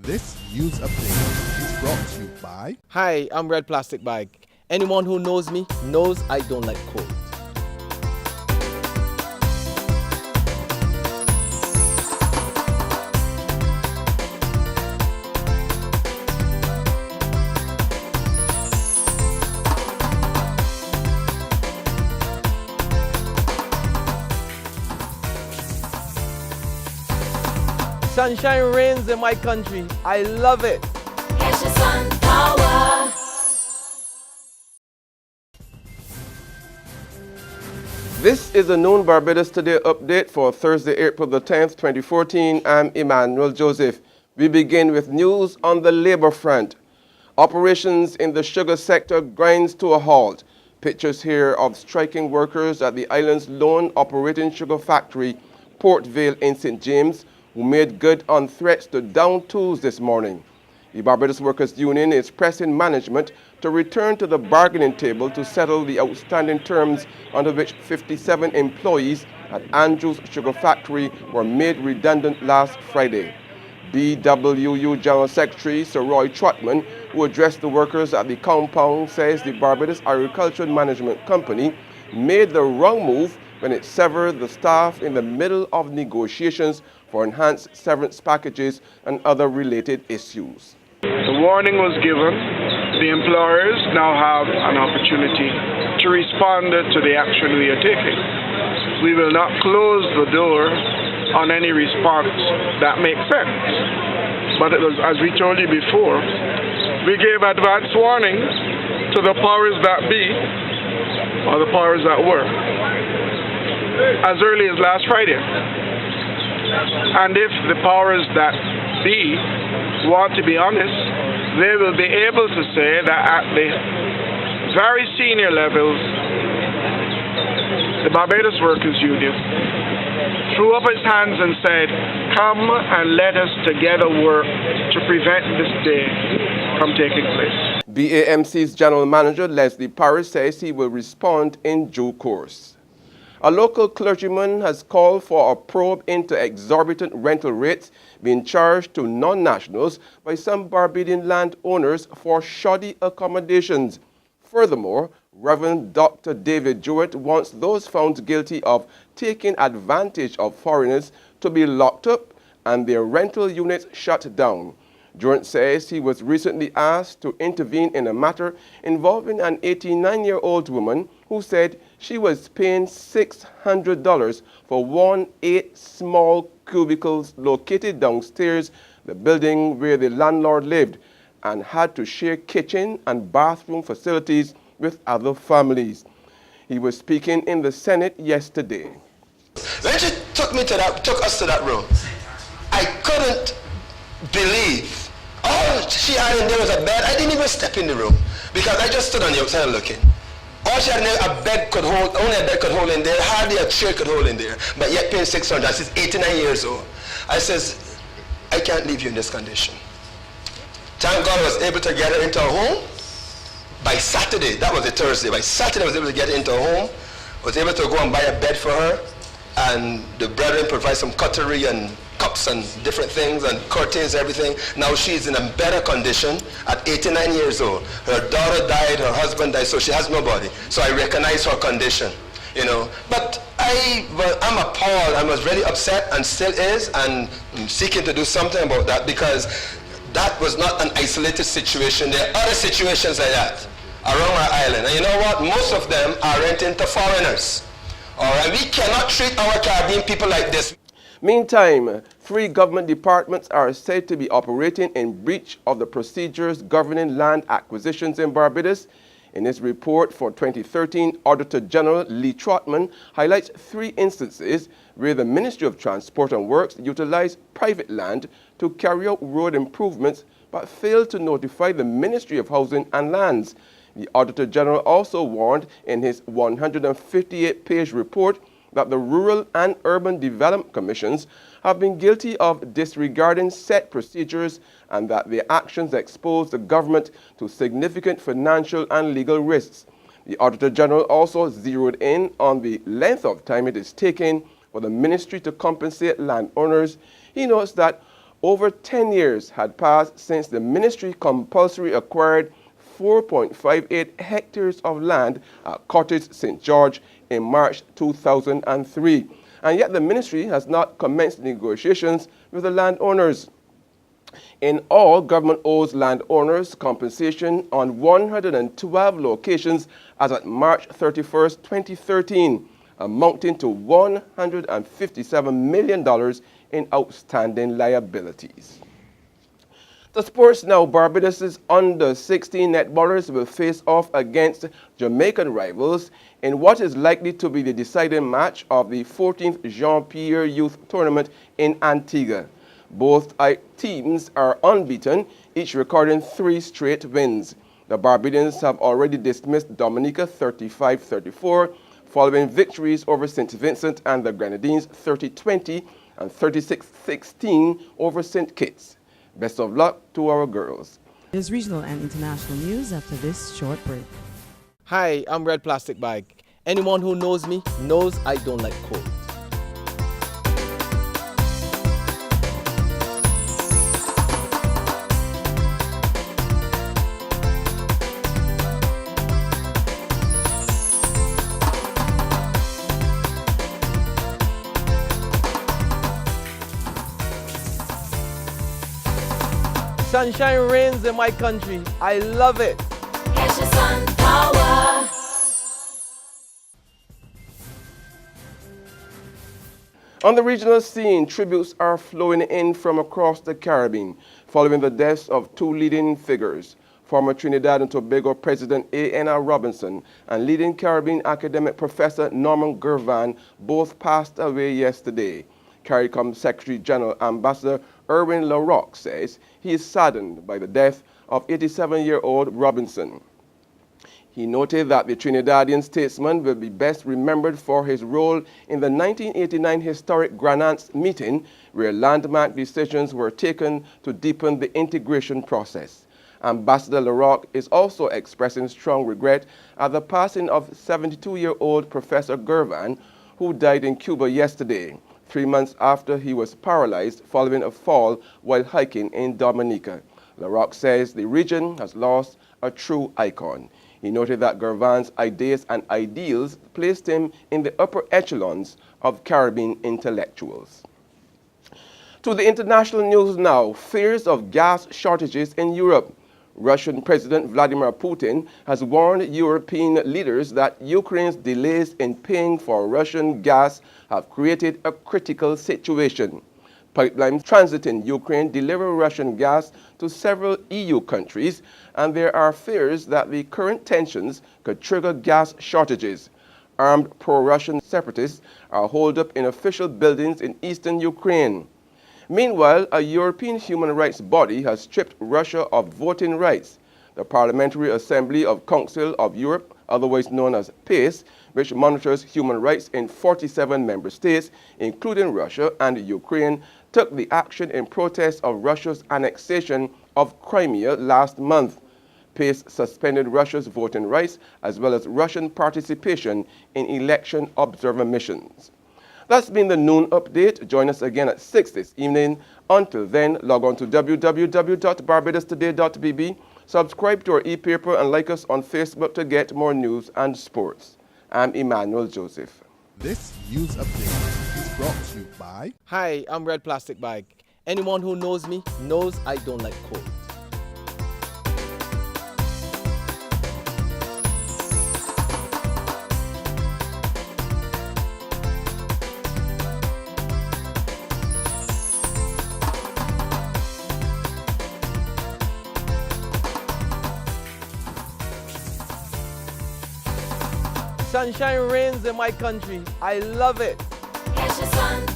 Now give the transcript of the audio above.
This news update is brought to you by... Hi, I'm Red Plastic Bag. Anyone who knows me knows I don't like cold. Sunshine reigns in my country. I love it. Get your sun power. This is a Noon Barbados Today update for Thursday, April the 10th, 2014. I'm Emmanuel Joseph. We begin with news on the labor front. Operations in the sugar sector grinds to a halt. Pictures here of striking workers at the island's lone operating sugar factory, Portvale in St. James, who made good on threats to down tools this morning. The Barbados Workers Union is pressing management to return to the bargaining table to settle the outstanding terms under which 57 employees at Andrews Sugar Factory were made redundant last Friday. BWU General Secretary Sir Roy Trotman, who addressed the workers at the compound, says the Barbados Agricultural Management Company made the wrong move when it severed the staff in the middle of negotiations for enhanced severance packages and other related issues. The warning was given. The employers now have an opportunity to respond to the action we are taking. We will not close the door on any response that makes sense. But it was, as we told you before, we gave advance warning to the powers that be, or the powers that were, as early as last Friday. And if the powers that be want to be honest, they will be able to say that at the very senior levels, the Barbados Workers Union threw up its hands and said, come and let us together work to prevent this day from taking place. BAMC's General Manager Leslie Parrish says he will respond in due course. A local clergyman has called for a probe into exorbitant rental rates being charged to non-nationals by some Barbadian landowners for shoddy accommodations. Furthermore, Reverend Dr. David Durant wants those found guilty of taking advantage of foreigners to be locked up and their rental units shut down. Durant says he was recently asked to intervene in a matter involving an 89-year-old woman who said she was paying $600 for 1-8 small cubicles located downstairs the building where the landlord lived and had to share kitchen and bathroom facilities with other families. He was speaking in the Senate yesterday. When she took us to that room, I couldn't believe. All she had in there was a bed. I didn't even step in the room because I just stood on the outside looking. All she had in there, only a bed could hold in there, hardly a chair could hold in there, but yet paying $600. She's 89 years old. I says, I can't leave you in this condition. Thank God I was able to get her into her home. By Saturday, that was a Thursday, by Saturday I was able to get her into her home, was able to go and buy a bed for her, and the brethren provide some cutlery and cups and different things and curtains, everything. Now she's in a better condition at 89 years old. Her daughter died, her husband died, so she has nobody. So I recognize her condition, you know. But I'm appalled. I was really upset and still is, and I'm seeking to do something about that because that was not an isolated situation. There are other situations like that around our island. And you know what? Most of them are renting to foreigners. All right, we cannot treat our Caribbean people like this. Meantime, 3 government departments are said to be operating in breach of the procedures governing land acquisitions in Barbados. In his report for 2013, Auditor General Lee Trotman highlights 3 instances where the Ministry of Transport and Works utilized private land to carry out road improvements but failed to notify the Ministry of Housing and Lands. The Auditor General also warned in his 158-page report that the Rural and Urban Development Commissions have been guilty of disregarding set procedures and that their actions expose the government to significant financial and legal risks. The Auditor General also zeroed in on the length of time it is taking for the ministry to compensate landowners. He notes that Over 10 years had passed since the ministry compulsory acquired 4.58 hectares of land at Cottage St. George in March 2003. And yet the ministry has not commenced negotiations with the landowners. In all, government owes landowners compensation on 112 locations as at March 31, 2013, amounting to $157 million in outstanding liabilities. The sports now. Barbados' under-16 netballers will face off against Jamaican rivals in what is likely to be the deciding match of the 14th Jean-Pierre Youth Tournament in Antigua. Both teams are unbeaten, each recording 3 straight wins. The Barbadians have already dismissed Dominica 35-34, following victories over St. Vincent and the Grenadines 30-20 and 36-16 over St. Kitts. Best of luck to our girls. There's regional and international news after this short break. Hi, I'm Red Plastic Bag. Anyone who knows me knows I don't like cold. Sunshine reigns in my country. I love it. Catch the sun power. On the regional scene, tributes are flowing in from across the Caribbean following the deaths of 2 leading figures. Former Trinidad and Tobago President A.N.R. Robinson and leading Caribbean academic Professor Norman Gervan both passed away yesterday. CARICOM Secretary General Ambassador Erwin LaRocque says he is saddened by the death of 87-year-old Robinson. He noted that the Trinidadian statesman will be best remembered for his role in the 1989 historic Granance meeting, where landmark decisions were taken to deepen the integration process. Ambassador LaRocque is also expressing strong regret at the passing of 72-year-old Professor Gervan, who died in Cuba yesterday, 3 months after he was paralyzed following a fall while hiking in Dominica. LaRocque says the region has lost a true icon. He noted that Gervan's ideas and ideals placed him in the upper echelons of Caribbean intellectuals. To the international news now. Fears of gas shortages in Europe. Russian President Vladimir Putin has warned European leaders that Ukraine's delays in paying for Russian gas have created a critical situation. Pipelines transiting Ukraine deliver Russian gas to several EU countries, and there are fears that the current tensions could trigger gas shortages. Armed pro-Russian separatists are holed up in official buildings in eastern Ukraine. Meanwhile, a European human rights body has stripped Russia of voting rights. The Parliamentary Assembly of Council of Europe, otherwise known as PACE, which monitors human rights in 47 member states, including Russia and Ukraine, took the action in protest of Russia's annexation of Crimea last month. PACE suspended Russia's voting rights as well as Russian participation in election observer missions. That's been the noon update. Join us again at 6 this evening. Until then, log on to www.barbadostoday.bb, subscribe to our e-paper, and like us on Facebook to get more news and sports. I'm Emmanuel Joseph. This news update is brought to you by Hi, I'm Red Plastic Bag. Anyone who knows me knows I don't like cold. Sunshine reigns in my country. I love it. Catch the sun